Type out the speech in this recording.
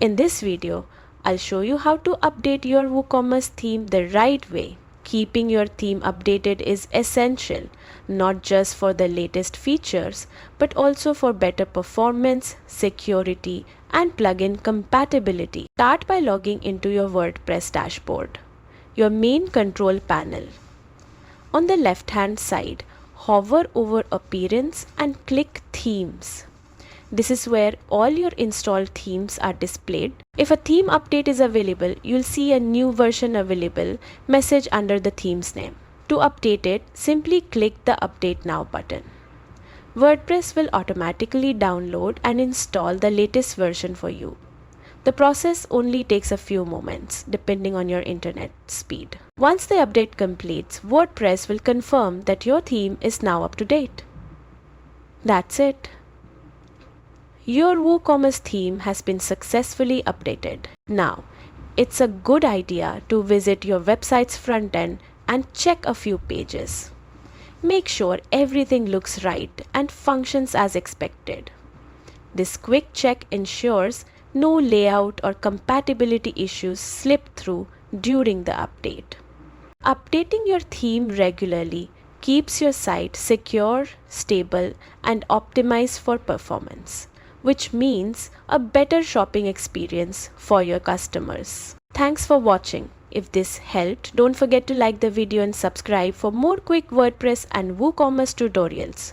In this video, I'll show you how to update your WooCommerce theme the right way. Keeping your theme updated is essential, not just for the latest features, but also for better performance, security, and plugin compatibility. Start by logging into your WordPress dashboard, your main control panel. On the left-hand side, hover over Appearance and click Themes. This is where all your installed themes are displayed. If a theme update is available, you'll see a new version available message under the theme's name. To update it, simply click the Update Now button. WordPress will automatically download and install the latest version for you. The process only takes a few moments, depending on your internet speed. Once the update completes, WordPress will confirm that your theme is now up to date. That's it. Your WooCommerce theme has been successfully updated. Now, it's a good idea to visit your website's front end and check a few pages. Make sure everything looks right and functions as expected. This quick check ensures no layout or compatibility issues slip through during the update. Updating your theme regularly keeps your site secure, stable, and optimized for performance, which means a better shopping experience for your customers. Thanks for watching. If this helped, don't forget to like the video and subscribe for more quick WordPress and WooCommerce tutorials.